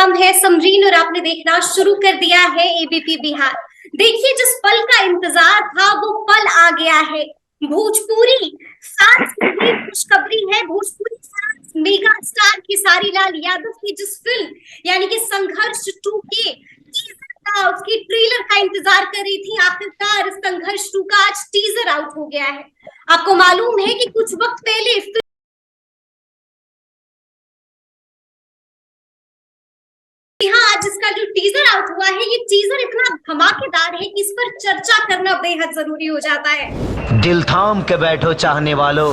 नाम है समरीन और आपने देखना शुरू कर दिया है एबीपी बिहार। देखिए, जिस पल का इंतजार था वो पल आ गया है। भोजपुरी सांस की खुशखबरी है। भोजपुरी सांस मेगा स्टार खेसारी लाल यादव की जिस फिल्म यानी कि संघर्ष 2 के टीजर का, उसकी ट्रेलर का इंतजार कर रही थी, आखिरकार संघर्ष 2 का आज टीजर आउट हो गया है। आपको मालूम है कि कुछ वक्त पहले हाँ, आज इसका जो टीजर आउट हुआ है, ये टीजर इतना धमाकेदार है कि इस पर चर्चा करना बेहद जरूरी हो जाता है। दिल थाम के बैठो चाहने वालों,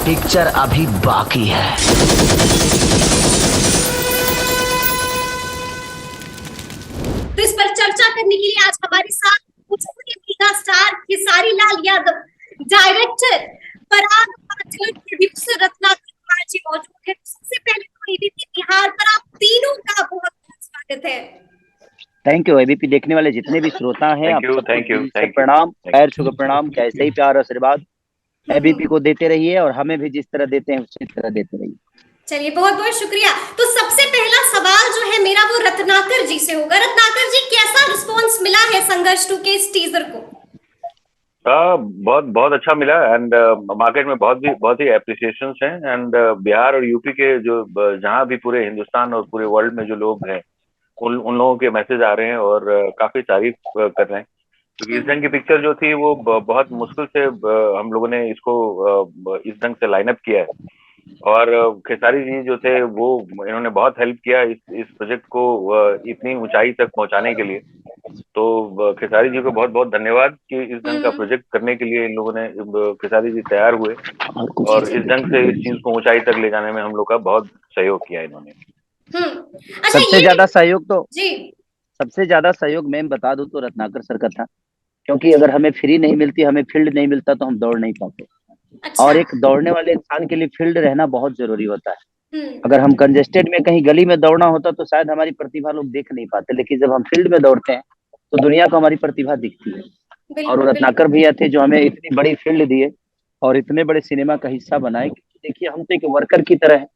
पिक्चर अभी बाकी है। तो इस पर चर्चा करने के लिए आज हमारे साथ Bhojpuri mega star Khesari Lal Yadav, director पराग पाटिल, प्रोड्यूसर रत्नाकर जी मौजूद है। सबसे पहले तो एबीपी बिहार पर आप तीनों का बहुत बहुत स्वागत है। Thank you. एबीपी देखने वाले जितने भी श्रोता हैं, आप सबको प्रणाम, पैर छू कर प्रणाम। कैसे ही प्यार आशीर्वाद एबीपी को देते रहिए और हमें भी जिस तरह देते हैं उसी तरह देते रहिए। चलिए, बहुत बहुत शुक्रिया। तो सबसे पहला सवाल जो है मेरा वो रत्नाकर जी से होगा। रत्नाकर जी, कैसा रिस्पांस मिला है संघर्ष 2 के इस टीजर को? बहुत बहुत अच्छा मिला एंड मार्केट में बहुत ही एप्रिसिएशन हैं एंड बिहार और यूपी के जो जहाँ भी पूरे हिंदुस्तान और पूरे वर्ल्ड में जो लोग हैं उन लोगों के मैसेज आ रहे हैं और काफी तारीफ कर रहे हैं, क्योंकि इस ढंग की पिक्चर जो थी वो बहुत मुश्किल से हम लोगों ने इसको इस ढंग से लाइनअप किया है। और खेसारी जी जो थे वो इन्होंने बहुत हेल्प किया इस प्रोजेक्ट को इतनी ऊंचाई तक पहुंचाने के लिए। तो खेसारी जी को बहुत बहुत धन्यवाद कि इस ढंग का प्रोजेक्ट करने के लिए इन लोगों ने, खेसारी जी तैयार हुए और इस ढंग से इस चीज को ऊंचाई तक ले जाने में हम लोग का बहुत सहयोग किया इन्होंने। अच्छा, सबसे ज्यादा सहयोग तो जी, सबसे ज्यादा सहयोग मैं बता दूं तो रत्नाकर सर का था, क्योंकि अगर हमें फ्री नहीं मिलती, हमें फील्ड नहीं मिलता तो हम दौड़ नहीं पाते। अच्छा, और एक दौड़ने वाले इंसान के लिए फील्ड रहना बहुत जरूरी होता है। अगर हम कंजेस्टेड में कहीं गली में दौड़ना होता तो शायद हमारी प्रतिभा लोग देख नहीं पाते, लेकिन जब हम फील्ड में दौड़ते हैं तो दुनिया को हमारी प्रतिभा दिखती है। और रत्नाकर भैया थे जो हमें इतनी बड़ी फील्ड दिए और इतने बड़े सिनेमा का हिस्सा बनाए। देखिए, हम तो एक वर्कर की तरह है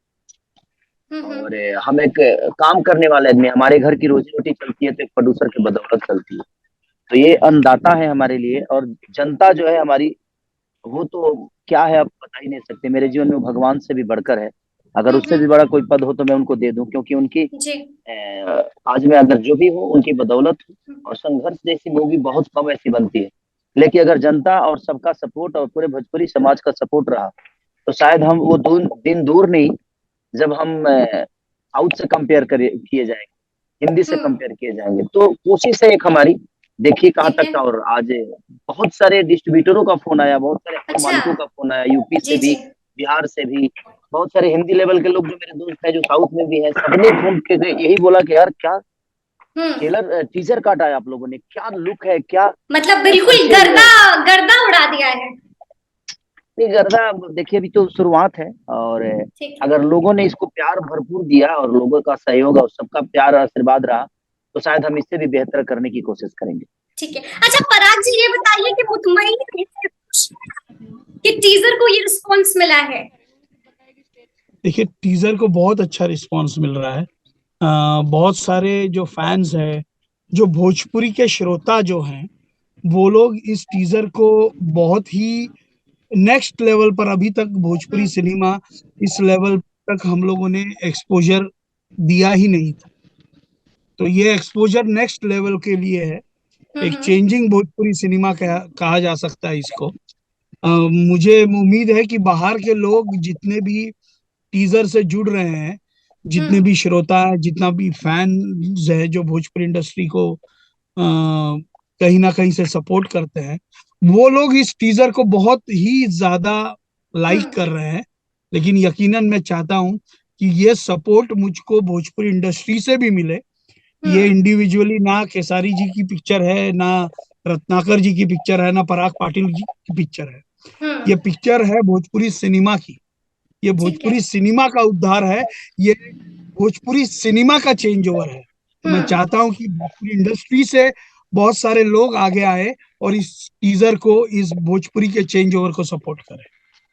और हम एक काम करने वाले आदमी, हमारे घर की रोजी रोटी चलती है तो एक प्रोड्यूसर की बदौलत चलती है। तो ये अन्नदाता है हमारे लिए। और जनता जो है हमारी, वो तो क्या है, आप बता ही नहीं सकते। मेरे जीवन में भगवान से भी बढ़कर है। अगर उससे भी बड़ा कोई पद हो तो मैं उनको दे दूं, क्योंकि उनकी आज मैं अगर जो भी हूँ उनकी बदौलत हूँ। और संघर्ष जैसी मूवी बहुत कम ऐसी बनती है, लेकिन अगर जनता और सबका सपोर्ट और पूरे भोजपुरी समाज का सपोर्ट रहा तो शायद हम वो दिन दूर नहीं जब हम साउथ से कंपेयर किए जाएंगे, हिंदी से कंपेयर किए जाएंगे। तो कोशिश है एक हमारी, देखिए कहाँ तक का। और आज बहुत सारे डिस्ट्रीब्यूटरों का फोन आया, बहुत सारे मालिकों का फोन आया, यूपी से भी, बिहार से भी, बहुत सारे हिंदी लेवल के लोग जो मेरे दोस्त हैं जो साउथ में भी है, सबने फोन के यही बोला कि यार क्या ट्रेलर टीजर काटा है आप लोगों ने, क्या लुक है, क्या मतलब बिल्कुल गर्दा उड़ा दिया है। गर्दा, देखिए अभी तो शुरुआत है और अगर लोगों ने इसको प्यार भरपूर दिया और लोगों का सहयोग और सबका प्यार और आशीर्वाद रहा तो शायद हम इससे भी बेहतर करने की कोशिश करेंगे। ठीक है। अच्छा पराग जी, ये बताइए कि मुतमईन कि टीजर को ये रिस्पांस मिला है? देखिए, टीजर को बहुत अच्छा रिस्पांस मिल रहा है। बहुत सारे जो फैंस हैं, जो भोजपुरी के श्रोता जो हैं, वो लोग इस टीजर को बहुत ही नेक्स्ट लेवल पर, अभी तक भोजपुरी सिनेमा इस लेवल तक हम लोगों ने एक्सपोजर दिया ही नहीं था। तो ये एक्सपोजर नेक्स्ट लेवल के लिए है, एक चेंजिंग भोजपुरी सिनेमा कहा जा सकता है इसको। मुझे उम्मीद है कि बाहर के लोग जितने भी टीजर से जुड़ रहे हैं, जितने भी श्रोता है, जितना भी फैन है जो भोजपुरी इंडस्ट्री को कहीं ना कहीं से सपोर्ट करते हैं, वो लोग इस टीजर को बहुत ही ज्यादा लाइक कर रहे हैं। लेकिन यकीनन मैं चाहता हूं कि ये सपोर्ट मुझको भोजपुरी इंडस्ट्री से भी मिले। ये इंडिविजुअली ना खेसारी जी की पिक्चर है, ना रत्नाकर जी की पिक्चर है, ना पराग पाटिल जी की पिक्चर है। ये पिक्चर है भोजपुरी सिनेमा की। ये भोजपुरी सिनेमा का उद्धार है, ये भोजपुरी सिनेमा का चेंज ओवर है। तो मैं चाहता हूं कि भोजपुरी इंडस्ट्री से बहुत सारे लोग आगे आए और इस टीजर को, इस भोजपुरी के चेंज ओवर को सपोर्ट करें।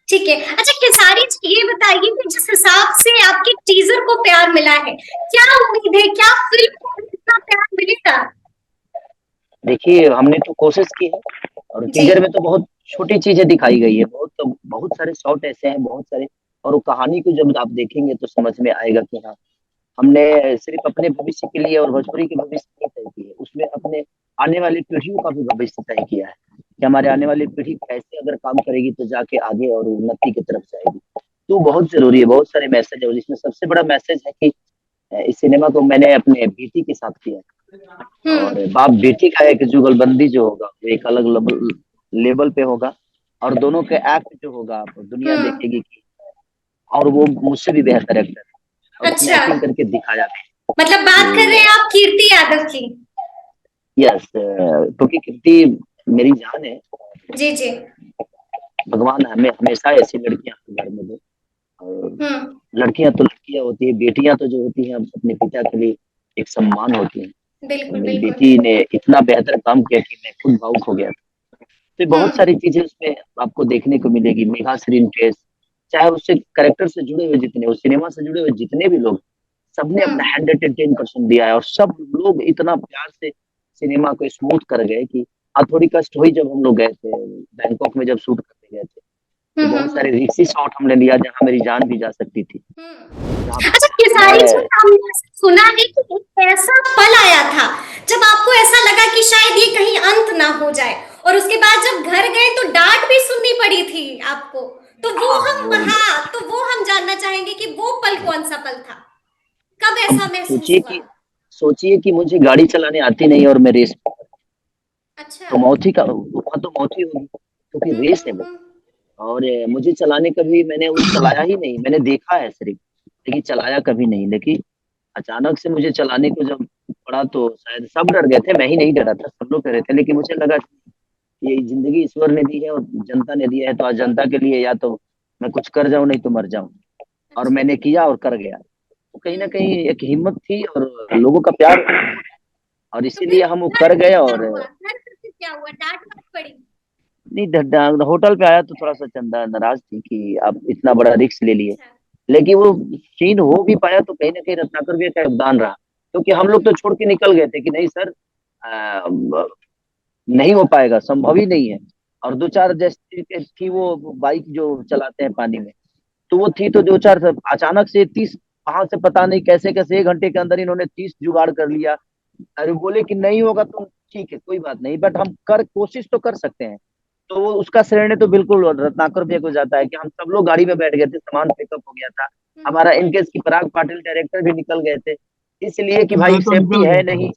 ठीक है। अच्छा खेसारी जी ये बताइए कि जिस हिसाब से आपके टीजर को प्यार मिला है, क्या उम्मीद है, क्या फिल्म को इतना प्यार मिलेगा? देखिए हमने तो कोशिश की है और जी। टीजर में तो बहुत छोटी चीजें दिखाई गई है, बहुत सारे शॉट ऐसे हैं, बहुत सारे। और वो कहानी को जब आप देखेंगे तो समझ में आएगा कि हाँ, हमने सिर्फ अपने भविष्य के लिए और भोजपुरी के भविष्य नहीं तय किए, उसमें अपने आने वाली पीढ़ियों का भी भविष्य तय किया है कि हमारे आने वाली पीढ़ी कैसे अगर काम करेगी तो जाके आगे और उन्नति की तरफ जाएगी। तो बहुत जरूरी है, बहुत सारे मैसेज है और इसमें सबसे बड़ा मैसेज है कि इस सिनेमा को मैंने अपने बेटी के साथ किया है और बाप बेटी का एक जुगलबंदी जो होगा वो एक अलग लेवल पे होगा और दोनों के एक्ट जो होगा दुनिया देखेगी कि और वो मुझसे भी बेहतर एक्टर है और उसने अच्छा, एक्टिंग करके दिखाया भी। मतलब बात कर रहे हैं आप कीर्ति यादव की? यस, क्योंकि कीर्ति मेरी जान है। जी जी। भगवान हमें हमेशा ऐसी लड़कियां अपने घर में दे और लड़कियां तो लड़कियां होती है, बेटियां तो जो होती हैं अपने पिता के लिए एक सम्मान होती है। बिल्कुल मेरी बिल्कुल। बेटी ने इतना बेहतर काम किया कि मैं खुद भावुक हो गया था। तो बहुत सारी चीजें उसमें आपको देखने को मिलेगी। मेघा श्रीनिवास, चाहे उससे कैरेक्टर से जुड़े हुए जितने, उस सिनेमा से जुड़े हुए जितने भी लोग, सबने अपना 110% दिया है और सब लोग इतना प्यार से सिनेमा को स्मूथ कर गए कि थोड़ी कष्ट हुई जब हम लोग गए थे बैंकॉक में, जब शूट करने गए थे तो बहुत सारे रिक्सी शॉट हमने लिया जहाँ मेरी जान भी जा सकती थी। अच्छा खेसारी जी, मैं हमने सुना है कि एक ऐसा पल आया था जब आपको ऐसा लगा कि शायद ये कहीं अंत ना हो जाए, और उसके बाद जब घर गए तो डांट भी सुननी पड़ी थी आपको। तो वो हाँ, हम हाँ, तो वो हम जानना चाहेंगे कि वो पल कौन सा पल था, कब अब ऐसा महसूस सोचिए हुआ? कि सोचिए कि मुझे गाड़ी चलाने आती नहीं और मैं रेस, अच्छा। तो मौत ही का वहाँ तो मौत ही होगी क्योंकि रेस है वो। और मुझे चलाने कभी मैंने वो चलाया ही नहीं, मैंने देखा है सिर्फ, लेकिन चलाया कभी नहीं। लेकिन अचानक से मुझे चलाने को जब पड़ा तो शायद सब डर गए थे, मैं ही नहीं डरा था, सब लोग कह रहे थे। लेकिन मुझे लगा कि ये जिंदगी ईश्वर ने दी है और जनता ने दिया है, तो आज जनता के लिए या तो मैं कुछ कर जाऊं नहीं तो मर जाऊं। और मैंने किया और कर गया। तो कहीं ना कहीं एक हिम्मत थी और लोगों का प्यार और तो फिर इसीलिए हम वो घर कर पे गए। क्या और हुआ, घर पे फिर क्या हुआ, डांट वाट पड़ी? नहीं, होटल पे आया तो थोड़ा सा चंदा नाराज थी कि आप इतना बड़ा रिस्क ले लिए, अच्छा। लेकिन वो सीन हो भी पाया तो कहीं ना कहीं रत्नाकर भी का योगदान रहा, क्योंकि हम लोग तो छोड़ के निकल गए थे कि नहीं सर, नहीं हो पाएगा, संभव ही नहीं है। और दो चार जैसी थी वो बाइक जो चलाते हैं पानी में, तो वो थी तो दो चार अचानक से 30, कहाँ से पता नहीं कैसे कैसे 1 घंटे के अंदर इन्होंने 30 जुगाड़ कर लिया। अरे बोले कि नहीं होगा तो ठीक है कोई बात नहीं, बट हम कर कोशिश तो कर सकते हैं। तो वो उसका श्रेय तो बिल्कुल रत्नाकर भैया को जाता है कि हम सब लोग गाड़ी में बैठ गए थे, सामान पिकअप हो गया था हमारा, इनकेस की पराग पाटिल डायरेक्टर भी निकल गए थे, इसलिए कि भाई मैं तो सेफ्टी निकल है गया था। नहीं,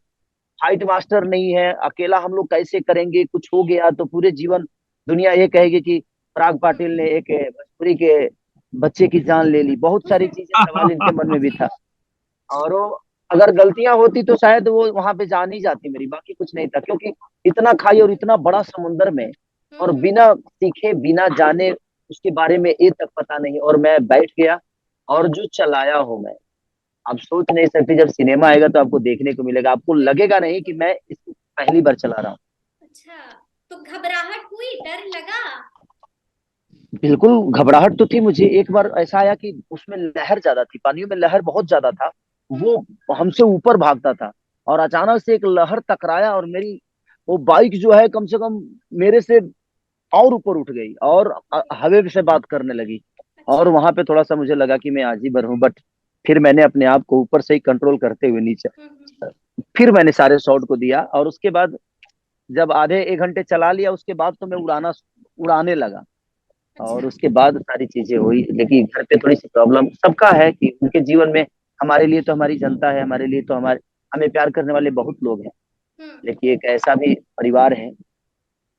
फाइट मास्टर नहीं है, अकेला हम लोग कैसे करेंगे, कुछ हो गया तो पूरे जीवन दुनिया ये कहेगी कि पराग पाटिल ने एक भोजपुरी के बच्चे की जान ले ली। बहुत सारी चीजें सवाल इनके मन में भी था और वो अगर गलतियां होती तो शायद वो वहां पे जान ही जाती मेरी, बाकी कुछ नहीं था। क्योंकि इतना खाई और इतना बड़ा समुंदर में और बिना सीखे बिना जाने उसके बारे में ए तक पता नहीं, और मैं बैठ गया और जो चलाया हूं मैं, आप सोच नहीं सकते। जब सिनेमा आएगा तो आपको देखने को मिलेगा, आपको लगेगा नहीं कि मैं इसको पहली बार चला रहा हूँ। अच्छा, तो घबराहट हुई, डर लगा? बिल्कुल घबराहट तो थी मुझे। एक बार ऐसा आया कि उसमें लहर ज्यादा थी, पानियों में लहर बहुत ज्यादा था, वो हमसे ऊपर भागता था और अचानक से एक लहर टकराया और मेरी वो बाइक जो है कम से कम मेरे से और ऊपर उठ गई और हवा से बात करने लगी। और अच्छा। वहां पे थोड़ा सा मुझे लगा कि मैं आज ही भर हूँ, बट फिर मैंने अपने आप को ऊपर से ही कंट्रोल करते हुए नीचे, फिर मैंने सारे शॉट को दिया। और उसके बाद जब आधे 1 घंटे चला लिया उसके बाद तो मैं उड़ाने लगा अच्छा। और उसके बाद सारी चीजें हुई। लेकिन घर पे थोड़ी सी प्रॉब्लम सबका है कि उनके जीवन में, हमारे लिए तो हमारी जनता है, हमारे लिए तो हमारे हमें प्यार करने वाले बहुत लोग हैं, लेकिन एक ऐसा भी परिवार है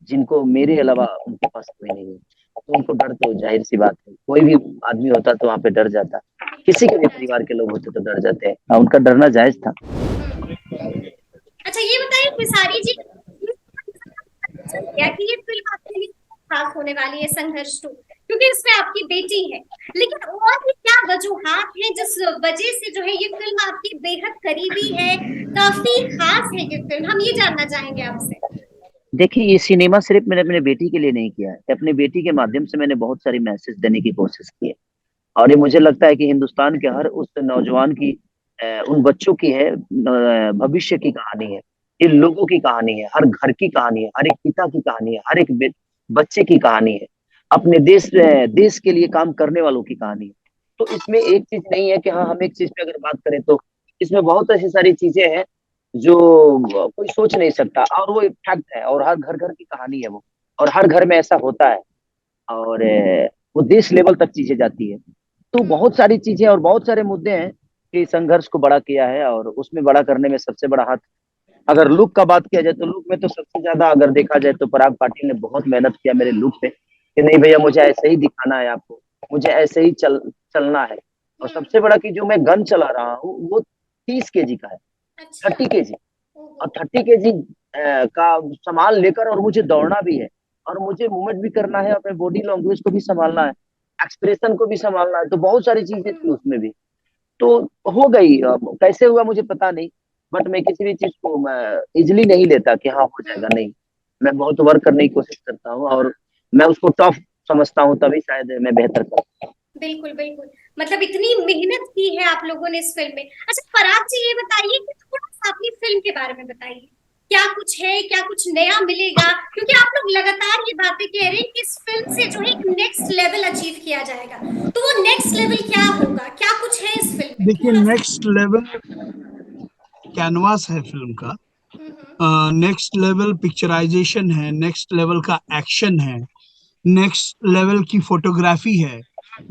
जिनको मेरे अलावा उनके पास कोई नहीं है, तो उनको डर तो जाहिर सी बात है, कोई भी आदमी होता तो वहां पे डर जाता, किसी के भी परिवार के लोग होते तो डर जाते हैं। उनका डरना जायज था। अच्छा ये बताइए खेसारी जी, क्या कि ये फिल्म आपके लिए खास होने वाली है, संघर्ष टू, क्योंकि इसमें आपकी बेटी है, लेकिन और भी क्या वजूहात हैं जिस वजह से जो है ये फिल्म आपकी बेहद करीबी है, काफी खास है ये फिल्म, हम ये जानना चाहेंगे आपसे। देखिए, ये सिनेमा सिर्फ मैंने अपने बेटी के लिए नहीं किया है, अपनी बेटी के माध्यम से मैंने बहुत सारी मैसेज देने की कोशिश की है। और ये मुझे लगता है कि हिंदुस्तान के हर उस नौजवान की, उन बच्चों की है, भविष्य की कहानी है। इन लोगों की कहानी है, हर घर की कहानी है, हर एक पिता की कहानी है, हर एक बच्चे की कहानी है, अपने देश के लिए काम करने वालों की कहानी है। तो इसमें एक चीज नहीं है कि हाँ, हम एक चीज पे अगर बात करें तो इसमें बहुत ऐसी सारी चीजें हैं जो कोई सोच नहीं सकता, और वो एक फैक्ट है, और हर घर घर की कहानी है वो, और हर घर में ऐसा होता है। और वो देश लेवल तक चीजें जाती है। तो बहुत सारी चीजें और बहुत सारे मुद्दे हैं कि संघर्ष को बड़ा किया है, और उसमें बड़ा करने में सबसे बड़ा हाथ, अगर लुक का बात किया जाए तो लुक में तो सबसे ज्यादा अगर देखा जाए तो पराग पाटिल ने बहुत मेहनत किया मेरे लुक पे, कि नहीं भैया मुझे ऐसे ही दिखाना है आपको, मुझे ऐसे ही चलना है। और सबसे बड़ा कि जो मैं गन चला रहा हूँ वो 30 kg का है, अच्छा। 30 kg, और 30 kg का सामान लेकर, और मुझे दौड़ना भी है, और मुझे मूवमेंट भी करना है, अपने बॉडी लैंग्वेज को भी संभालना है, एक्सप्रेशन को भी संभालना है। तो बहुत सारी चीजें थी उसमें भी। तो हो गई, कैसे हुआ मुझे पता नहीं, बट मैं किसी भी चीज को इजिली नहीं लेता कि हाँ हो जाएगा, नहीं। मैं बहुत वर्क करने की कोशिश करता हूँ, और मैं उसको टफ समझता हूँ, तभी शायद मैं बेहतर कर। बिल्कुल बिल्कुल, मतलब इतनी मेहनत की है आप लोगों ने इस फिल्म में। अच्छा पराग जी, ये बताइए कि थोड़ा सा अपनी फिल्म के बारे में बताइए, क्या कुछ है, क्या कुछ नया मिलेगा, क्योंकि आप लोग लगातार ये बातें कह रहे हैं कि इस फिल्म से जो है एक नेक्स्ट लेवल अचीव किया जाएगा, तो वो नेक्स्ट लेवल क्या होगा, क्या कुछ है इस फिल्म में, देखिए, थोड़ा सा। नेक्स्ट लेवल कैनवास है फिल्म का, नेक्स्ट लेवल पिक्चराइजेशन है, नेक्स्ट लेवल का एक्शन है, नेक्स्ट लेवल की फोटोग्राफी है,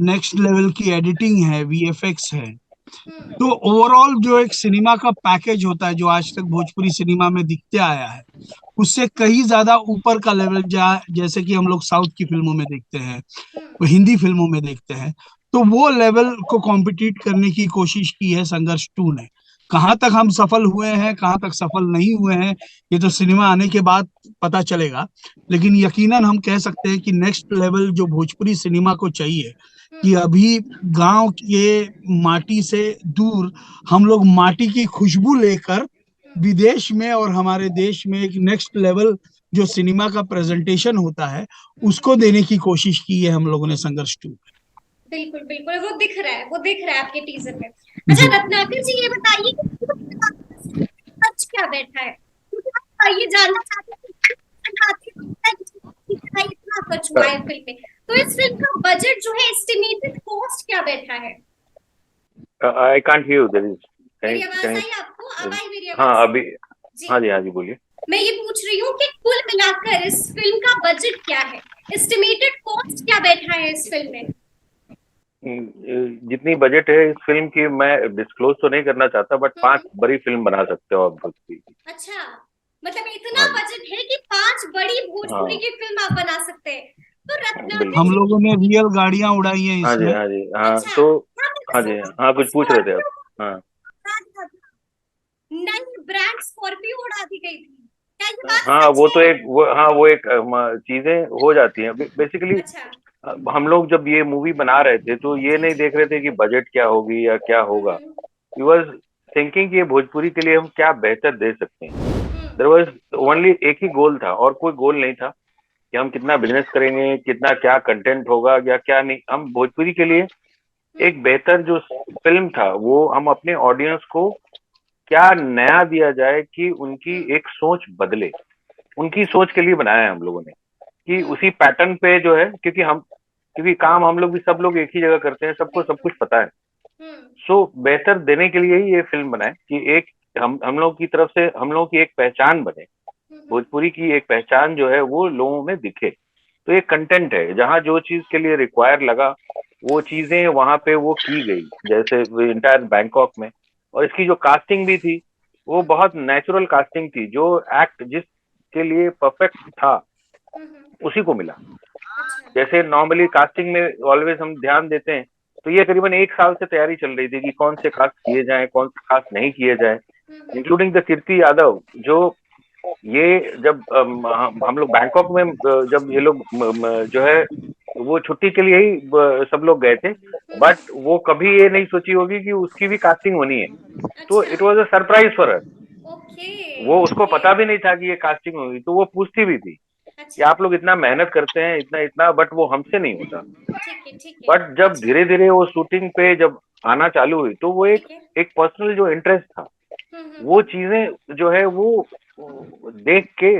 नेक्स्ट लेवल की एडिटिंग है, वीएफएक्स है। तो ओवरऑल जो एक सिनेमा का पैकेज होता है जो आज तक भोजपुरी सिनेमा में दिखते आया है, उससे कहीं ज्यादा ऊपर का लेवल जैसे कि हम लोग साउथ की फिल्मों में देखते हैं, वो हिंदी फिल्मों में देखते हैं, तो वो लेवल को कॉम्पिटिट करने की कोशिश की है संघर्ष 2 ने। कहाँ तक हम सफल हुए हैं, कहाँ तक सफल नहीं हुए हैं, ये तो सिनेमा आने के बाद पता चलेगा। लेकिन यकीनन हम कह सकते हैं कि नेक्स्ट लेवल जो भोजपुरी सिनेमा को चाहिए, कि अभी गांव के माटी से दूर हम लोग माटी की खुशबू लेकर विदेश में और हमारे देश में एक नेक्स्ट लेवल जो सिनेमा का प्रेजेंटेशन होता है उसको देने की कोशिश की है हम लोगों ने संघर्ष 2। बिल्कुल बिल्कुल, वो दिख रहा है, वो दिख रहा है आपके टीजर में। अच्छा जी, रत्नाकर जी, ये बताइए कि सच क्या बैठा है, क्योंकि हम ये जानना चाहते हैं कि इतना खर्च हुआ है फिल्म में, तो इस फिल्म का बजट जो है, एस्टिमेटेड कॉस्ट क्या बैठा है। I can't hear you, there is मेरी आवाज कहीं। आई आपको, अब आई मेरी हाँ आवाज अभी, जी। हाँ जी बोलिए। मैं ये पूछ रही हूँ कि कुल मिलाकर इस फिल्म का बजट क्या है, एस्टिमेटेड कॉस्ट क्या बैठा है इस फिल्म में। जितनी बजट है इस फिल्म की मैं डिस्क्लोज तो नहीं करना चाहता, बट 5 बड़ी फिल्म बना सकते हो आप भोजपुरी की। अच्छा, मतलब इतना हाँ जी, बजट है कि 5 बड़ी भोजपुरी हाँ की फिल्म आप बना सकते हैं। तो रत्नाकर हम बिल्कुल। जी, लोगों ने रियल गाड़ियां उड़ाई हैं हाँ जी, इसमें। हाँ जी, हाँ अच्छा, तो हाँ तो हाँ जी, हाँ कुछ पूछ रहे थे आप। स्कॉर्पियो, हाँ नई ब्रांड स्कॉर्पियो उड़ा दी गई थी, क्या ये बात हाँ, सच वो तो है। एक वो हाँ वो एक चीजें हो जाती हैं बेसिकली। अच्छा। हम लोग जब ये मूवी बना रहे थे तो ये जी नहीं जी। देख रहे थे कि बजट क्या होगी या क्या होगा। वी वाज थिंकिंग कि ये भोजपुरी के लिए हम क्या बेहतर दे सकते हैं। देयर वाज ओनली एक ही गोल था, और कोई गोल नहीं था कि हम कितना बिजनेस करेंगे, कितना क्या कंटेंट होगा या क्या नहीं। हम भोजपुरी के लिए एक बेहतर जो फिल्म था वो हम अपने ऑडियंस को क्या नया दिया जाए कि उनकी एक सोच बदले, उनकी सोच के लिए बनाया है हम लोगों ने, कि उसी पैटर्न पे जो है, क्योंकि काम हम लोग भी सब लोग एक ही जगह करते हैं, सबको सब कुछ पता है। सो बेहतर देने के लिए ही ये फिल्म बनाए कि एक हम लोग की तरफ से हम लोगों की एक पहचान बने, भोजपुरी की एक पहचान जो है वो लोगों में दिखे। तो ये कंटेंट है, जहाँ जो चीज के लिए रिक्वायर लगा वो चीजें वहां पे वो की गई, जैसे इंटायर बैंकॉक में। और इसकी जो कास्टिंग भी थी वो बहुत नेचुरल कास्टिंग थी, जो एक्ट जिसके लिए परफेक्ट था उसी को मिला। जैसे नॉर्मली कास्टिंग में ऑलवेज हम ध्यान देते हैं, तो ये करीबन 1 साल से तैयारी चल रही थी कि कौन से कास्ट किए जाए, कौन से कास्ट नहीं किए जाए, इंक्लूडिंग द कीर्ति यादव। जो ये जब हम लोग बैंकॉक में जब ये लोग जो है वो छुट्टी के लिए ही सब लोग गए थे, बट वो कभी ये नहीं सोची होगी कि उसकी भी कास्टिंग होनी है। तो अच्छा। It was a surprise for us. Okay. वो उसको पता भी नहीं था कि ये कास्टिंग होगी, तो वो पूछती भी थी कि अच्छा। आप लोग इतना मेहनत करते हैं, इतना इतना, बट वो हमसे नहीं होता। ठीक है, ठीक है। बट जब अच्छा। धीरे धीरे वो शूटिंग पे जब आना चालू हुई, तो वो एक ठीक है। एक पर्सनल जो इंटरेस्ट था, हम्म। वो चीजें जो है वो देख के,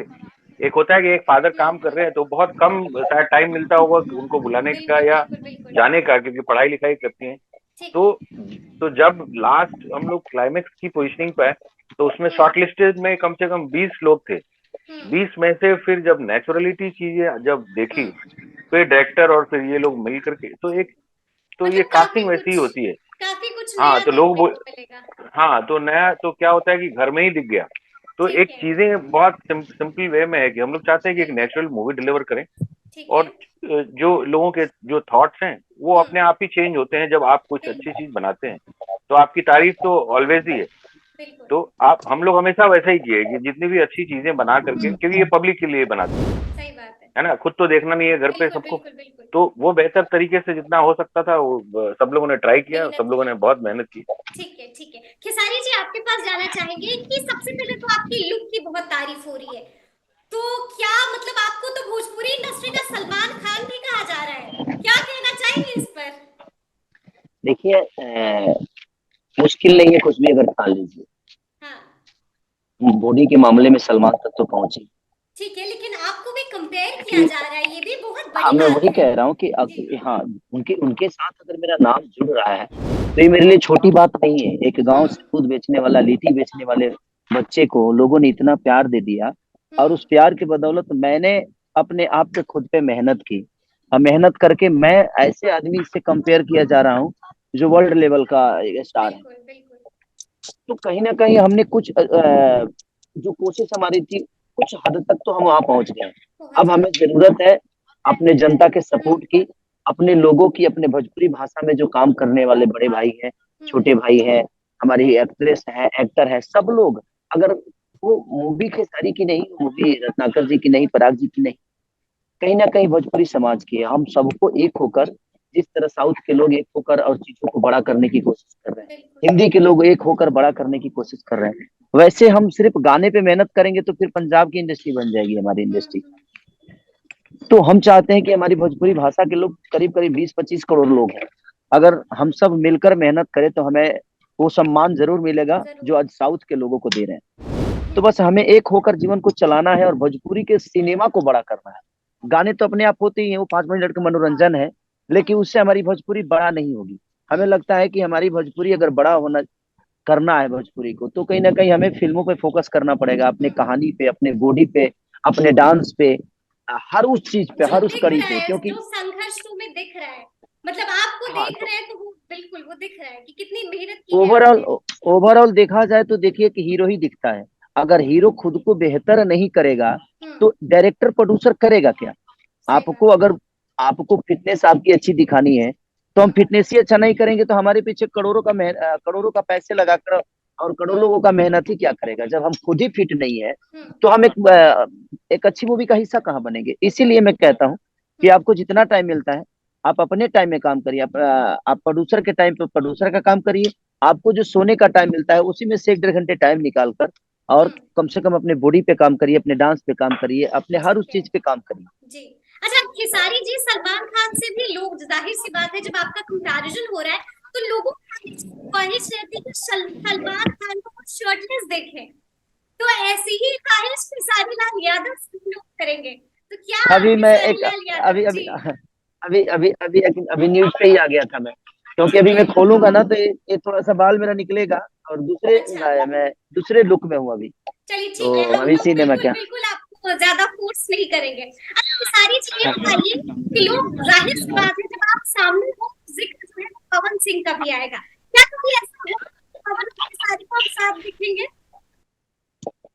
एक होता है कि एक फादर काम कर रहे हैं तो बहुत कम शायद टाइम मिलता होगा उनको बुलाने का बिल्कुल या बिल्कुल बिल्कुल। जाने का, क्योंकि पढ़ाई लिखाई करती हैं। ठीक है। तो जब लास्ट हम लोग क्लाइमेक्स की पोजीशनिंग पे आए, तो उसमें शॉर्ट लिस्टेड में कम से कम 20 लोग थे। 20 में से फिर जब नेचुरलिटी चीजें जब देखी, फिर डायरेक्टर और फिर ये लोग मिल करके, तो ये मतलब कास्टिंग वैसी ही होती है। काफी कुछ हाँ नया तो लोग देखने को मिलेगा। हाँ तो नया तो क्या होता है कि घर में ही दिख गया। तो ठीक एक है। चीजें बहुत सिंपल वे में है कि हम लोग चाहते हैं कि एक बिल्कुल। नेचुरल मूवी डिलीवर करें, ठीक और है। जो लोगों के जो थॉट्स हैं वो अपने आप ही चेंज होते हैं जब आप कुछ अच्छी बिल्कुल चीज बनाते हैं। तो आपकी तारीफ तो ऑलवेज ही है। बिल्कुल। तो आप हम लोग हमेशा वैसा ही किए कि जितनी भी अच्छी चीजें बना करके, क्योंकि ये पब्लिक के लिए बनाते हैं, सही बात है ना, खुद तो देखना नहीं है घर पे बिल्कुल सबको। बिल्कुल बिल्कुल। तो वो बेहतर तरीके से जितना हो सकता था वो सब लोगों ने ट्राई किया, मेहनत सब लोगों ने बहुत मेहनत की। ठीक है, ठीक है। खेसारी जी, आपके पास जाना चाहेंगे कि सबसे पहले तो आपकी लुक की बहुत तारीफ हो रही है, तो क्या मतलब आपको तो भोजपुरी इंडस्ट्री का सलमान खान भी कहा जा रहा है, क्या कहना चाहेंगे इस पर? देखिए मुश्किल नहीं है कुछ भी अगर ठान लीजिए। हाँ। बॉडी के मामले में सलमान तक तो पहुंचे, ठीक है, लेकिन आपको भी कंपेयर किया कि जा रहा है, ये भी बहुत हाँ बड़ी मैं बात वही है। कह रहा हूँ कि जी। हाँ उनके उनके साथ अगर मेरा नाम जुड़ रहा है तो ये मेरे लिए छोटी बात नहीं है। एक गांव से दूध बेचने वाला, लीटी बेचने वाले बच्चे को लोगों ने इतना प्यार दे दिया, और उस प्यार के बदौलत मैंने अपने आप पे खुद पे मेहनत की, और मेहनत करके मैं ऐसे आदमी से कंपेयर किया जा रहा हूँ जो वर्ल्ड लेवल का स्टार है। बिल्कुल बिल्कुल। तो कहीं ना कहीं हमने कुछ जो कोशिश हमारी थी, कुछ हद तक तो हम वहां पहुंच गए। पहुंच अब गए। हमें जरूरत है अपने जनता के हम्म। सपोर्ट की, अपने लोगों की, अपने भोजपुरी भाषा में जो काम करने वाले बड़े भाई हैं, छोटे भाई हैं, हमारी एक्ट्रेस है, एक्टर है, सब लोग, अगर वो मूवी खेसारी की नहीं, मूवी रत्नाकर जी की नहीं, पराग जी की नहीं, कहीं ना कहीं भोजपुरी समाज की है। हम सबको एक होकर, जिस तरह साउथ के लोग एक होकर और चीजों को बड़ा करने की कोशिश कर रहे हैं, बिल्कुल हिंदी के लोग एक होकर बड़ा करने की कोशिश कर रहे हैं, वैसे हम सिर्फ गाने पे मेहनत करेंगे तो फिर पंजाब की इंडस्ट्री बन जाएगी हमारी इंडस्ट्री। तो हम चाहते हैं कि हमारी भोजपुरी भाषा के लोग करीब करीब 20-25 करोड़ लोग हैं। अगर हम सब मिलकर मेहनत करें तो हमें वो सम्मान जरूर मिलेगा जरूर। जो आज साउथ के लोगों को दे रहे हैं। तो बस हमें एक होकर जीवन को चलाना है और भोजपुरी के सिनेमा को बड़ा करना है। गाने तो अपने आप होते ही हैं, वो 5 मिनट का मनोरंजन है, लेकिन उससे हमारी भोजपुरी बड़ा नहीं होगी। हमें लगता है कि हमारी भोजपुरी अगर बड़ा होना करना है भोजपुरी को, तो कहीं ना कहीं हमें फिल्मों पे फोकस करना पड़ेगा, अपने कहानी पे, अपने बॉडी पे, अपने डांस पे, हर उस चीज पे, जो हर उस दिख कड़ी रहा पे, है, क्योंकि जो संघर्ष तुम्हें दिख रहा है, मतलब आपको हाँ देख तो रहे हैं, तो वो बिल्कुल वो दिख रहा है कि कितनी मेहनत की है ओवरऑल आपने। ओवरऑल देखा जाए तो देखिए कि हीरो ही दिखता है। अगर हीरो खुद को बेहतर नहीं करेगा तो डायरेक्टर प्रोड्यूसर करेगा क्या? सही आपको बात। अगर आपको फिटनेस आपकी अच्छी दिखानी है तो हम फिटनेस ही अच्छा नहीं करेंगे तो हमारे पीछे करोड़ों का पैसे लगाकर और करोड़ों लोगों का मेहनत ही क्या करेगा? जब हम खुद ही फिट नहीं है तो हम एक अच्छी मूवी का हिस्सा कहाँ बनेंगे? इसीलिए मैं कहता हूँ कि आपको जितना टाइम मिलता है आप अपने टाइम में काम करिए। आप प्रोड्यूसर के टाइम पे प्रोड्यूसर का काम करिए। आपको जो सोने का टाइम मिलता है उसी में से 1-1.5 घंटे टाइम निकाल कर और कम से कम अपने बॉडी पे काम करिए, अपने डांस पे काम करिए, अपने हर ठीक उस है। चीज पे काम करिए। जी। अच्छा खेसारी जी, सलमान खान से भी लोग, जाहिर सी बात है जब आपका कंपैरिजन हो रहा है तो लोगों की ख्वाहिश रहती है कि सलमान खान को शर्टलेस देखें, तो ऐसी ही ख्वाहिश खेसारी लाल यादव से भी लोग करेंगे, तो क्या अभी मैं खेसारी एक लाल यादव अभी अभी जी? अभी अभी अभी अभी न्यूज पे ही आ गया था मैं, क्योंकि ठीक अभी है। मैं खोलूंगा ना तो ये थोड़ा सा बाल मेरा निकलेगा और अच्छा। मैं दूसरे लुक में हूँ अभी। चलिए ठीक है, तो हम अभी लोग सिनेमा बिल्कुल क्या। बिल्कुल आपको ज्यादा फोर्स नहीं करेंगे। अच्छा खेसारी जी, ये बताइए कि लोग, जाहिर सी बात है जब आप सामने हो, जिक्र जो है वो पवन सिंह का भी आएगा, क्या कभी ऐसा हो कि पवन और खेसारी को आप साथ दिखेंगे?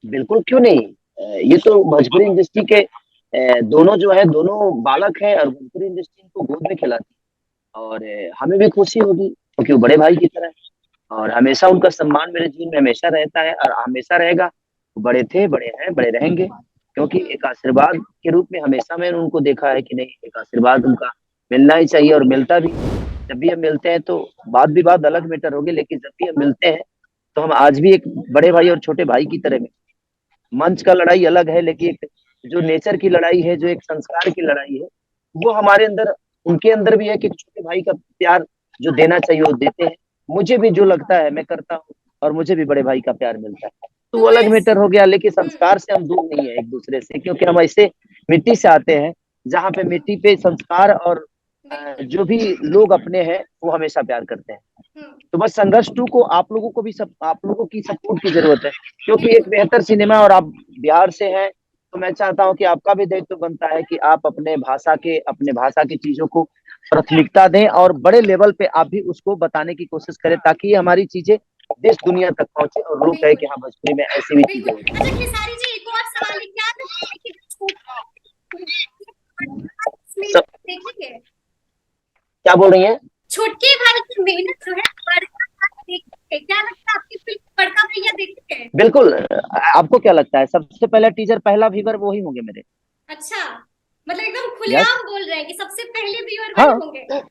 बिल्कुल क्यों नहीं। ये तो भोजपुरी इंडस्ट्री के दोनों जो है दोनों बालक हैं और भोजपुरी इंडस्ट्री इनको गोद में खिलाती है, और हमें भी खुशी होगी क्योंकि वो बड़े भाई की तरह है, और हमेशा उनका सम्मान मेरे जीवन में हमेशा रहता है और हमेशा रहेगा। वो बड़े थे, बड़े हैं, बड़े रहेंगे, क्योंकि एक आशीर्वाद के रूप में हमेशा मैंने उनको देखा है कि नहीं, एक आशीर्वाद उनका मिलना ही चाहिए और मिलता भी। जब भी हम मिलते हैं तो बात अलग मैटर होगी, लेकिन जब भी हम मिलते हैं तो हम आज भी एक बड़े भाई और छोटे भाई की तरह में, मंच का लड़ाई अलग है, लेकिन एक जो नेचर की लड़ाई है, जो एक संस्कार की लड़ाई है, वो हमारे अंदर, उनके अंदर भी है कि एक छोटे भाई का प्यार जो देना चाहिए वो देते हैं। मुझे भी जो लगता है मैं करता हूँ, और मुझे भी बड़े भाई का प्यार मिलता है, तो वो तो अलग मैटर हो गया। लेकिन संस्कार से हम दूर नहीं है एक दूसरे से, क्योंकि हम ऐसे मिट्टी से आते हैं जहाँ पे मिट्टी पे संस्कार और जो भी लोग अपने हैं वो हमेशा प्यार करते हैं। तो बस संघर्ष 2 को आप लोगों को भी आप लोगों की सपोर्ट की जरूरत है, क्योंकि एक बेहतर सिनेमा, और आप बिहार से हैं, तो मैं चाहता हूं कि आपका भी दायित्व बनता है कि आप अपने भाषा की चीजों को प्राथमिकता दें, और बड़े लेवल पे आप भी उसको बताने की कोशिश करें, ताकि ये हमारी चीजें देश दुनिया तक पहुंचे और लोग कहे कि हाँ, भोजपुरी में ऐसी भी चीजें होती हैं। अच्छा खेसारी जी, एक और सवाल है, क्या लगता है कि सब देखेंगे क्या बोल रही है? छोटे भाई की मेहनत जो है बड़का भाई देखेंगे? क्या लगता है आपकी फिल्म बड़का भैया देखेंगे? बिल्कुल। आपको क्या लगता है, सबसे पहला टीजर, पहला व्यूअर वही होंगे मेरे? अच्छा, मतलब एकदम यस। खुलेआम बोल रहे हैं कि सबसे पहले व्यूअर वही हाँ, होंगे।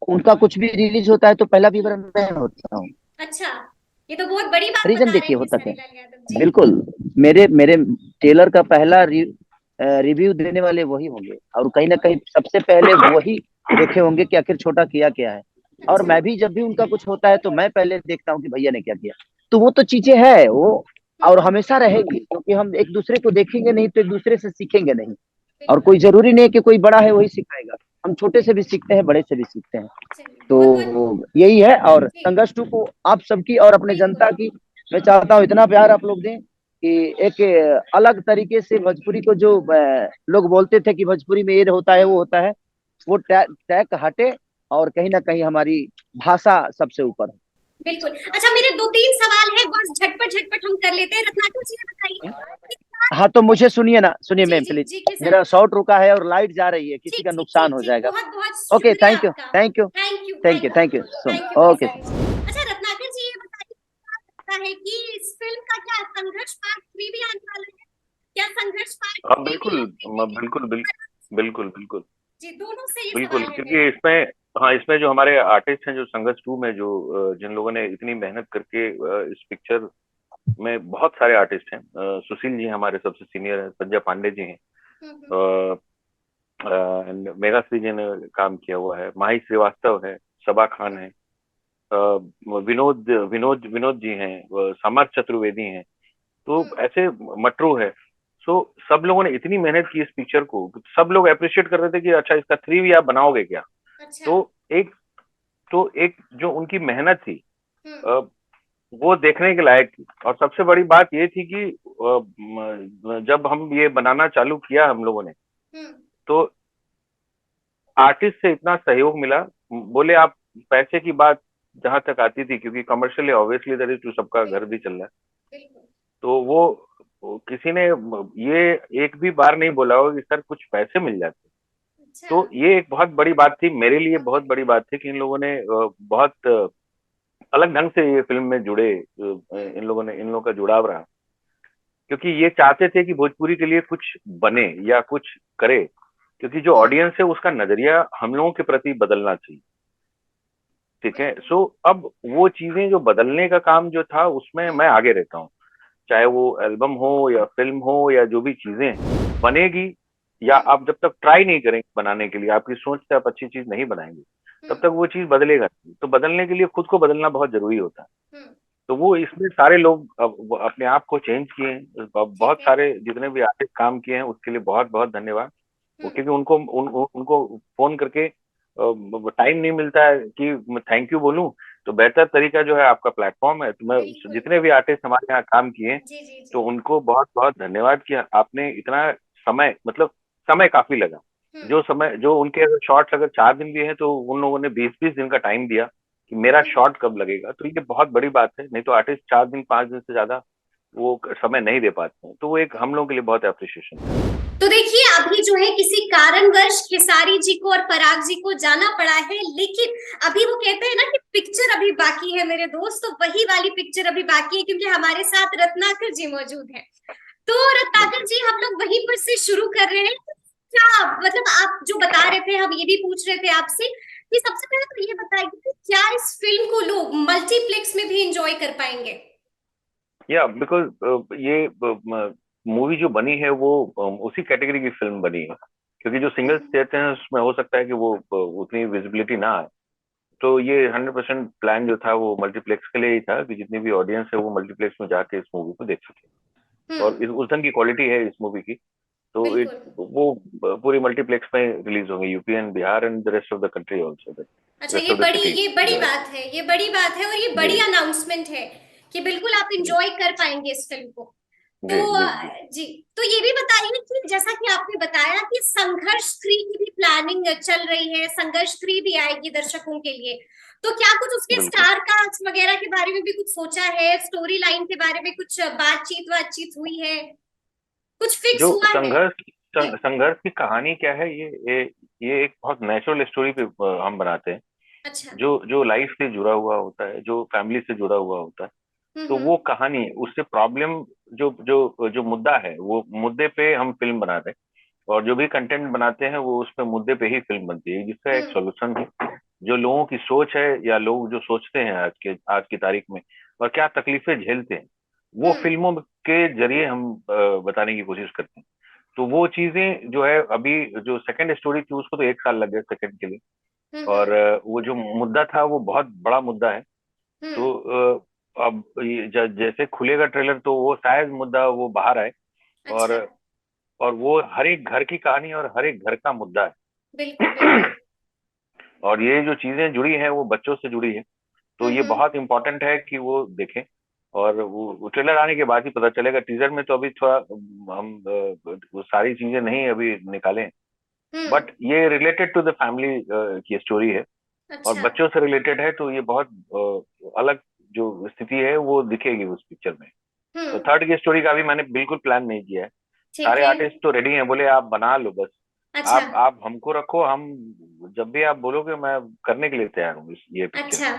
उनका कुछ भी रिलीज होता है तो पहला व्यूअर मैं होता हूँ। अच्छा, ये तो बहुत बड़ी बात रीजन बता रहे देखिए हैं होता क्या, खेसारी लाल यादव जी। बिल्कुल, मेरे मेरे टेलर का पहला रिव्यू देने वाले वही होंगे, और कहीं ना कहीं सबसे पहले वही देखे होंगे कि आखिर छोटा किया क्या है। और अच्छा। मैं भी जब भी उनका कुछ होता है तो मैं पहले देखता हूँ कि भैया ने क्या किया। तो वो तो चीजें है वो, और हमेशा रहेगी, क्योंकि हम एक दूसरे को देखेंगे नहीं तो एक दूसरे से सीखेंगे नहीं। और कोई जरूरी नहीं है कि कोई बड़ा है वही सिखाएगा, हम छोटे से भी सीखते हैं, बड़े से भी सीखते हैं। चलिए, बहुत बहुत तो यही है। और जी, संघर्ष 2 को आप सबकी और अपने जनता बिल्कुल की मैं चाहता हूँ इतना प्यार आप लोग दें कि एक अलग तरीके से भोजपुरी को, जो लोग बोलते थे कि भोजपुरी में ये होता है वो होता है, वो टैग हटे, और कहीं ना कहीं हमारी भाषा सबसे ऊपर है। बिल्कुल। अच्छा, मेरे दो तीन सवाल है, बस झटपट झटपट हम कर लेते हैं। रत्नाकर जी, ये बताइए कि हाँ, तो मुझे सुनिए ना, सुनिए जी मैम जी प्लीज, जी मेरा खेसारी, शॉट रुका है और लाइट जा रही है, किसी ठीक का ठीक नुकसान ठीक हो ठीक, जाएगा। बहुत बहुत ओके, शुक्रिया थैंक यू, आपका। Thank you, thank you thank you, thank thank you you so thank much. You okay. Khesari ji. अच्छा रत्नाकर जी, ये बताइए, क्या लगता है कि इस फिल्म का क्या संघर्ष पार्ट 3 भी आने वाला है? क्या संघर्ष पार्ट हाँ 3 भी बिल्कुल, हम देखेंगे? बिल्कुल बिल्कुल बिल्कुल जी, दोनों से ये बिल्कुल, सवाल है क्योंकि मेरा। इसमें, हाँ, इसमें जो हमारे आर्टिस्ट हैं, जो संघर्ष 2 में जो जिन लोगों ने इतनी मेहनत करके इस पिक्चर में, बहुत सारे आर्टिस्ट हैं। सुशील जी हमारे सबसे सीनियर हैं, संजय पांडे जी हैं, हम्म। मेघाश्री जी ने काम किया हुआ है, माही श्रीवास्तव है, सबा खान है, विनोद विनोद विनोद जी हैं, समर चतुर्वेदी हैं, तो ऐसे मटरू है। सो सब लोगों ने इतनी मेहनत की इस पिक्चर को, सब लोग अप्रिशिएट कर रहे थे कि अच्छा इसका 3 भी आप बनाओगे क्या। अच्छा। तो एक तो एक जो उनकी मेहनत थी, हम्म अ, वो देखने के लायक थी। और सबसे बड़ी बात ये थी कि जब हम ये बनाना चालू किया हम लोगों ने, हम्म तो आर्टिस्ट से इतना सहयोग मिला। बोले आप, पैसे की बात जहां तक आती थी, क्योंकि कमर्शियली ऑब्वियसली दर इज, सबका घर भी चल रहा है, बिल्कुल। तो वो किसी ने ये एक भी बार नहीं बोला होगा कि सर कुछ पैसे मिल जाते। अच्छा। तो ये एक बहुत बड़ी बात थी मेरे लिए, बहुत बड़ी बात थी कि इन लोगों ने बहुत अलग ढंग से ये फिल्म में जुड़े, इन लोगों का जुड़ाव रहा, क्योंकि ये चाहते थे कि भोजपुरी के लिए कुछ बने या कुछ करे, क्योंकि जो ऑडियंस है उसका नजरिया हम लोगों के प्रति बदलना चाहिए। ठीक है, सो अब वो चीजें जो बदलने का काम जो था, उसमें मैं आगे रहता हूँ, चाहे वो एल्बम हो या फिल्म हो या जो भी चीजें बनेगी, या आप जब तक ट्राई नहीं करेंगे बनाने के लिए, आपकी सोच से आप अच्छी चीज नहीं बनाएंगे, तब तक वो चीज बदलेगा नहीं। तो बदलने के लिए खुद को बदलना बहुत जरूरी होता है। तो वो इसमें सारे लोग अब अपने आप को चेंज किए हैं। बहुत सारे जितने भी आर्टिस्ट काम किए हैं उसके लिए बहुत बहुत धन्यवाद। क्योंकि उनको फोन करके टाइम नहीं मिलता है कि मैं थैंक यू बोलूं, तो बेहतर तरीका जो है आपका प्लेटफॉर्म है। तो मैं बिल्कुल। जितने भी आर्टिस्ट हमारे यहाँ काम किए, जी जी जी। तो उनको बहुत बहुत धन्यवाद कि आपने इतना समय, मतलब समय काफी लगा। जो समय, जो उनके अगर शॉर्ट्स अगर 4 दिन भी है, तो उन लोगों ने 20-20 दिन का टाइम दिया कि मेरा शॉट कब लगेगा। तो ये बहुत बड़ी बात है, नहीं तो आर्टिस्ट 4 दिन 5 दिन से ज्यादा वो समय नहीं दे पाते हैं। तो वो एक हम लोगों के लिए बहुत अप्रिशिएशन है। तो देखिए, अभी जो है किसी कारणवश खेसारी जी को और पराग जी को जाना पड़ा है, लेकिन अभी वो कहते हैं ना कि पिक्चर अभी बाकी है मेरे दोस्त, तो वही वाली पिक्चर अभी बाकी है, क्योंकि हमारे साथ रत्नाकर जी मौजूद हैं। तो रत्नाकर जी, हम लोग वहीं पर से शुरू कर रहे हैं। क्या मतलब आप जो बता रहे थे, हम ये भी पूछ रहे थे आपसे कि सबसे पहले तो ये बताइए कि क्या इस फिल्म को लोग मल्टीप्लेक्स में भी एंजॉय कर पाएंगे? या बिकॉज ये मूवी जो बनी है वो उसी कैटेगरी की फिल्म बनी है, क्योंकि जो सिंगल्स देते हैं उसमें हो सकता है कि वो उतनी विजिबिलिटी ना आए। तो ये 100% प्लान जो था वो मल्टीप्लेक्स के लिए ही था, कि जितनी भी ऑडियंस है वो मल्टीप्लेक्स में जाके इस मूवी को देख सके। और उस ढंग की क्वालिटी है इस मूवी की, तो बिल्कुल। वो पूरी मल्टीप्लेक्स में रिलीज होंगी, UP and Bihar and the rest of the country also, अच्छा, रेस्ट ऑफ द सिटी ये बड़ी जो है। बात है, ये बड़ी बात है और ये जी बड़ी अनाउंसमेंट है कि बिल्कुल आप जी इंजॉय कर पाएंगे इस फिल्म को। तो जी जी जी। जी, तो ये भी बताइए कि जैसा कि आपने बताया कि संघर्ष 3 की भी प्लानिंग चल रही है, संघर्ष 3 भी आएगी दर्शकों के लिए, तो क्या कुछ उसके बिल्कुल। स्टार कास्ट वगैरह के बारे में भी कुछ सोचा है? स्टोरी लाइन के बारे में कुछ बातचीत हुई है? कुछ फिक्स जो हुआ है? जी। संघर्ष की कहानी क्या है, ये एक बहुत नेचुरल स्टोरी पे हम बनाते हैं, अच्छा। जो जो लाइफ से जुड़ा हुआ होता है, जो फैमिली से जुड़ा हुआ होता है। तो हम्म। वो कहानी, उससे प्रॉब्लम, जो जो जो मुद्दा है, वो मुद्दे पे हम फिल्म बनाते हैं। और जो भी कंटेंट बनाते हैं वो उसपे मुद्दे पे ही फिल्म बनती है, जिसका एक हम्म। सॉल्यूशन है। जो लोगों की सोच है, या लोग जो सोचते हैं आज की तारीख में, और क्या तकलीफें झेलते हैं, वो हम्म। फिल्मों के जरिए हम बताने की कोशिश करते हैं। तो वो चीजें जो है, अभी जो सेकंड स्टोरी थी उसको तो 1 साल लग गया सेकंड के लिए। और हम्म। वो जो मुद्दा था वो बहुत बड़ा मुद्दा है। हम्म। तो अब ये जैसे खुलेगा ट्रेलर तो वो शायद मुद्दा वो बाहर आए। और अच्छा। और वो हर एक घर की कहानी और हर एक घर का मुद्दा बिल्कुल है। बिल्कुल। और ये जो चीजें जुड़ी हैं वो बच्चों से जुड़ी है। तो ये हम्म। बहुत इंपॉर्टेंट है कि वो देखें। और वो ट्रेलर आने के बाद ही पता चलेगा। टीजर में तो अभी थोड़ा हम वो सारी चीजें नहीं अभी निकालें। हम्म। बट ये रिलेटेड टू द फैमिली की स्टोरी है, और अच्छा। बच्चों से रिलेटेड है, तो ये बहुत अलग जो स्थिति है वो दिखेगी उस पिक्चर में। तो हम्म। थर्ड की स्टोरी का भी मैंने बिल्कुल प्लान नहीं किया है। ठीक सारे है। आर्टिस्ट तो रेडी हैं, बोले आप बना लो बस। अच्छा। आप हमको रखो, हम जब भी आप बोलोगे मैं करने के लिए तैयार हूँ ये पिक्चर। अच्छा।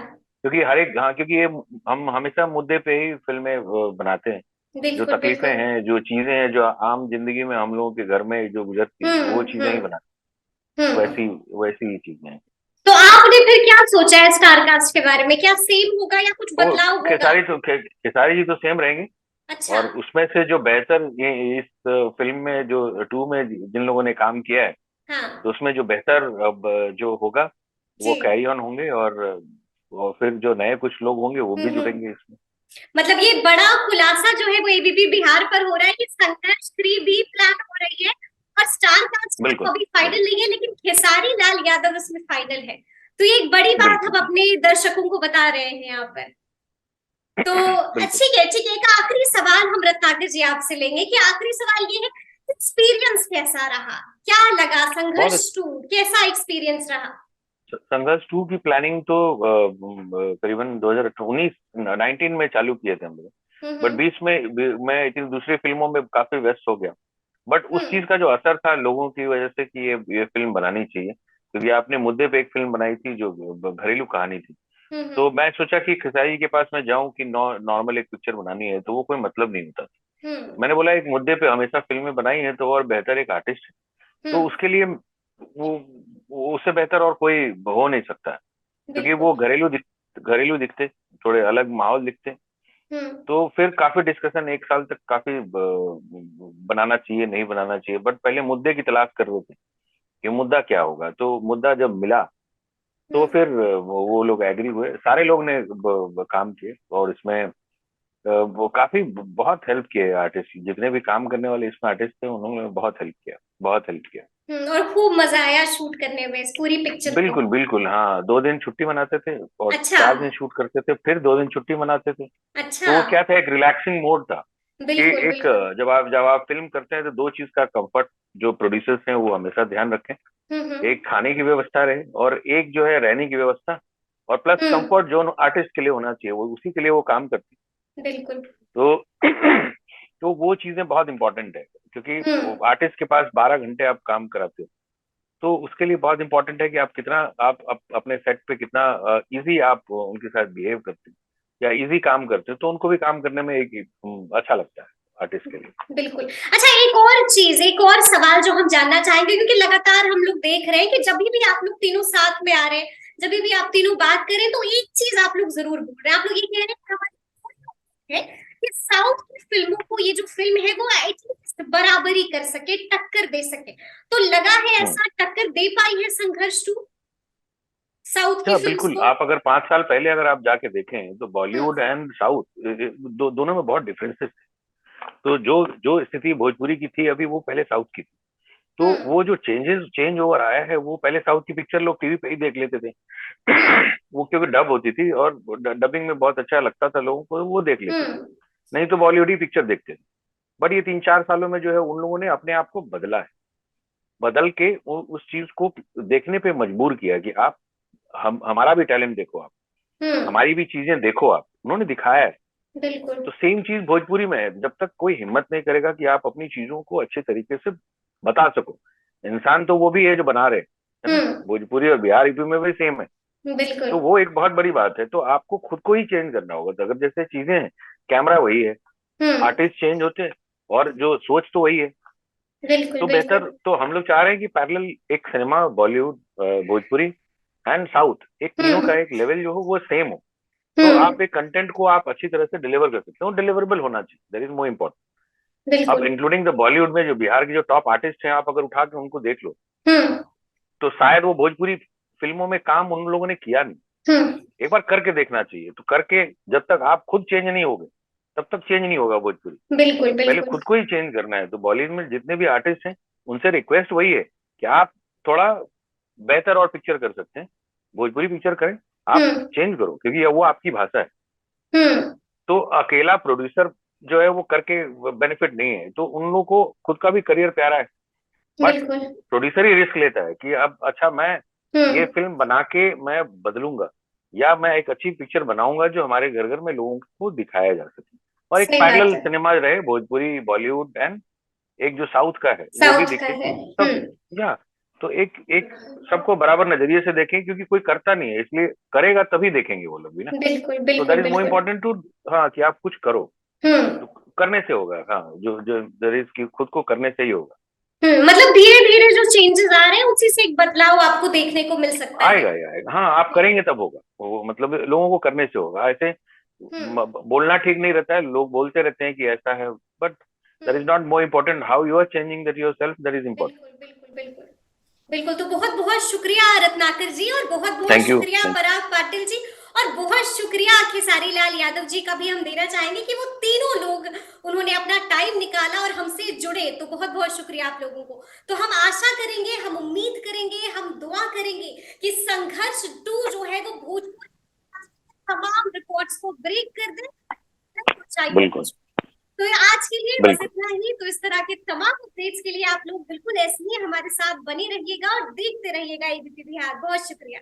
क्योंकि हर एक, हाँ, क्योंकि ये हम हमेशा मुद्दे पे ही फिल्में बनाते हैं। जो बिल्कुल तकलीफें बिल्कुल। हैं, जो चीजें हैं, जो आम जिंदगी में हम लोगों के घर में जो गुजरती हैं, वो चीजें ही हम्म। बनाते हैं। हम्म। वैसी वैसी ही चीजें हैं। तो आपने फिर क्या सोचा है स्टार कास्ट के बारे में? क्या सेम होगा या कुछ वो बदलाव होगा? खेसारी जी तो सेम रहेंगे। अच्छा। और उसमें से जो बेहतर, ये इस फिल्म में जो 2 में जिन लोगों ने काम किया है, हाँ। तो उसमें जो बेहतर अब जो होगा वो जी। कैरी ऑन होंगे। और फिर जो नए कुछ लोग होंगे वो भी हम्म। जुड़ेंगे इसमें। मतलब ये बड़ा खुलासा जो है वो एबीपी बिहार पर हो रहा है कि संघर्ष 3 भी प्लान हो रही है, और स्टार कास्ट का तो बिल्कुल अभी फाइनल नहीं है, लेकिन खेसारी लाल यादव इसमें फाइनल है। तो ये एक बड़ी बात बिल्कुल हम अपने दर्शकों को बता रहे हैं यहाँ पर। तो बिल्कुल। ठीक है, ठीक है। एक आखिरी सवाल हम रत्नाकर जी आपसे लेंगे कि आखिरी सवाल ये है, एक्सपीरियंस कैसा रहा? क्या लगा? बहुत संघर्ष 2 कैसा एक्सपीरियंस रहा? संघर्ष 2 की प्लानिंग तो करीबन 2019 19 में चालू किए थे हम लोग। बट हम्म। बीच में मैं इतनी दूसरी फिल्मों में काफी व्यस्त हो गया। बट उस हम्म। चीज का जो असर था लोगों की वजह से कि ये फिल्म बनानी चाहिए, क्योंकि आपने मुद्दे पे एक फिल्म बनाई थी जो घरेलू कहानी थी। तो हम्म। मैं सोचा कि खेसारी के पास मैं जाऊं कि नॉर्मल एक पिक्चर बनानी है, तो वो कोई मतलब नहीं होता। हम्म। मैंने बोला एक मुद्दे पे हमेशा फिल्में बनाई है, तो और बेहतर एक आर्टिस्ट है। तो हम्म। उसके लिए वो उससे बेहतर और कोई हो नहीं सकता। क्योंकि बिल्कुल। वो घरेलू दिखते, थोड़े अलग माहौल दिखते। हम्म। तो फिर काफी डिस्कशन 1 साल तक, काफी बनाना चाहिए नहीं बनाना चाहिए, बट पहले मुद्दे की तलाश कर रहे थे कि मुद्दा क्या होगा। तो मुद्दा जब मिला तो हम्म। फिर वो लोग एग्री हुए, सारे लोग ने काम किए। और इसमें वो काफी बहुत हेल्प किए आर्टिस्ट, जितने भी काम करने वाले इसमें आर्टिस्ट थे उन्होंने बहुत हेल्प किया, बहुत हेल्प किया। और खूब मजा आया शूट करने में इस पूरी पिक्चर को। बिल्कुल बिल्कुल, हाँ, 2 दिन छुट्टी मनाते थे और अच्छा। 4 दिन शूट करते थे, फिर 2 दिन छुट्टी मनाते थे। अच्छा। तो वो क्या था, एक रिलैक्सिंग मोड था। कि बिल्कुल एक बिल्कुल। जब आप फिल्म करते हैं तो 2 चीज का कंफर्ट जो प्रोड्यूसर्स हैं वो हमेशा ध्यान रखें। हम्म। एक खाने की व्यवस्था रहे, और एक जो है रहने की व्यवस्था, और प्लस हम्म। कंफर्ट जोन आर्टिस्ट के लिए होना चाहिए, वो उसी के लिए वो काम करते बिल्कुल। हैं। तो तो वो चीजें बहुत इंपॉर्टेंट है, क्योंकि हम्म। आर्टिस्ट के पास 12 घंटे आप काम कराते हो। तो उसके लिए बहुत इंपॉर्टेंट है कि आप कितना, अपने सेट पे कितना इजी आप उनके साथ बिहेव करते हो, या इजी काम करते हो, तो उनको भी काम करने में एक अच्छा लगता है आर्टिस्ट के लिए। बिल्कुल। अच्छा, एक और चीज, एक और सवाल जो हम जानना चाहेंगे, क्योंकि लगातार हम लोग देख रहे हैं कि जब भी आप लोग तीनों साथ में आ रहे हैं, जब भी आप तीनों बात करें तो एक चीज आप लोग जरूर बोल रहे हैं, आप लोग ये कह रहे हैं कि हमारी है कि साउथ की फिल्मों को ये जो फिल्म है वो एटलीस्ट बराबरी कर सके, टक्कर दे सके। तो लगा है ऐसा टक्कर दे पाई है संघर्ष 2 साउथ की फिल्म्स बिल्कुल। को? आप अगर 5 साल पहले अगर आप जाके देखें तो बॉलीवुड एंड साउथ दोनों में बहुत डिफरेंसेस थे। तो जो जो स्थिति भोजपुरी की थी अभी वो पहले साउथ की थी। तो वो जो चेंज ओवर आया है वो पहले साउथ की पिक्चर लोग टीवी पे ही देख लेते थे। वो क्योंकि डब होती थी और डबिंग में बहुत अच्छा लगता था लोगों को, वो देख लेते थे, नहीं तो बॉलीवुड ही पिक्चर देखते थे। बट ये 3-4 सालों में जो है उन लोगों ने अपने आप को बदला है, बदल के उस चीज को देखने पे मजबूर किया कि आप हमारा भी टैलेंट देखो, आप हमारी भी चीजें देखो, आप उन्होंने दिखाया है। बिल्कुल। तो सेम चीज भोजपुरी में है। जब तक कोई हिम्मत नहीं करेगा कि आप अपनी चीजों को अच्छे तरीके से बता सको, इंसान तो वो भी है जो बना रहे है ना, भोजपुरी और बिहार यूपी में भी सेम है। बिल्कुल। तो वो एक बहुत बड़ी बात है। तो आपको खुद को ही चेंज करना होगा। तो अगर जैसे चीजें हैं, कैमरा वही है, आर्टिस्ट चेंज होते हैं और जो सोच तो वही है। बिल्कुल तो बिल्कुल। बेहतर, तो हम लोग चाह रहे हैं कि पैरेलल एक cinema Bollywood, Bhojpuri and south, एक तीनों का एक लेवल जो हो वो सेम हो। तो आप एक कंटेंट को आप अच्छी तरह से डिलीवर कर सकते हो, डिलीवरेबल होना चाहिए, दैट इज मोर इम्पोर्टेंट। अब बिल्कुल। इंक्लूडिंग द बॉलीवुड में जो बिहार के जो टॉप आर्टिस्ट हैं, आप अगर उठा के उनको देख लो तो शायद वो भोजपुरी फिल्मों में काम उन लोगों ने किया नहीं। एक बार करके देखना चाहिए। तो करके जब तक आप खुद चेंज नहीं होगे तब तक चेंज नहीं होगा भोजपुरी। बिल्कुल पहले बिल्कुल। खुद को ही चेंज करना है। तो बॉलीवुड में जितने भी आर्टिस्ट हैं उनसे रिक्वेस्ट वही है कि आप थोड़ा बेहतर और पिक्चर कर सकते हैं, भोजपुरी पिक्चर करें, आप चेंज करो, क्योंकि वो आपकी भाषा है। तो अकेला प्रोड्यूसर जो है वो करके बेनिफिट नहीं है। तो उन लोगों को खुद का भी करियर प्यारा है, बट प्रोड्यूसर ही रिस्क लेता है कि अब अच्छा मैं ये फिल्म बना के मैं बदलूंगा, या मैं एक अच्छी पिक्चर बनाऊंगा जो हमारे घर घर में लोगों को दिखाया जा सके, और एक सही बात पैरेलल है। सिनेमा रहे भोजपुरी बॉलीवुड एंड एक जो साउथ का है वो भी साउथ का दिखे है। सब। या तो एक एक सबको बराबर नजरिए से देखें, क्योंकि कोई करता नहीं है, इसलिए करेगा तभी देखेंगे वो लोग भी ना। बिल्कुल तो बिल्कुल दैट इज मोर बिल्कुल। इम्पोर्टेंट टू, हाँ, कि आप कुछ करो, तो करने से होगा। हाँ, जो जो there is कि खुद को करने से ही होगा। मतलब धीरे धीरे जो चेंजेस आ रहे हैं उसी से एक बदलाव आपको देखने को मिल सकता है। आएगा ही आएगा। हाँ, आप करेंगे तब होगा वो, मतलब लोगों को करने से होगा। ऐसे बोलना ठीक नहीं रहता है, लोग बोलते रहते हैं कि ऐसा है, but that is not more important, how you are changing that yourself, that is important. बिल्कुल बिल्कुल बिल्कुल बिल्कुल। तो बहुत बहुत शुक्रिया रत्नाकर जी, और बहुत बहुत थैंक यू। शुक्रिया पराग पाटिल जी, और बहुत शुक्रिया खेसारी लाल यादव जी का भी हम देना चाहेंगे कि वो तीनों लोग उन्होंने अपना टाइम निकाला और हमसे जुड़े। तो बहुत बहुत शुक्रिया आप लोगों को। तो हम आशा करेंगे, हम उम्मीद करेंगे, हम दुआ करेंगे कि संघर्ष 2 जो है वो भोजपुरी तमाम रिकॉर्ड्स को ब्रेक कर दे। बिल्कुल तो आज के लिए बस बिल्कुल। इतना ही। तो इस तरह के तमाम अपडेट्स के लिए आप लोग बिल्कुल ऐसे ही हमारे साथ बने रहिएगा और देखते रहिएगा एबीपी बिहार। बहुत शुक्रिया।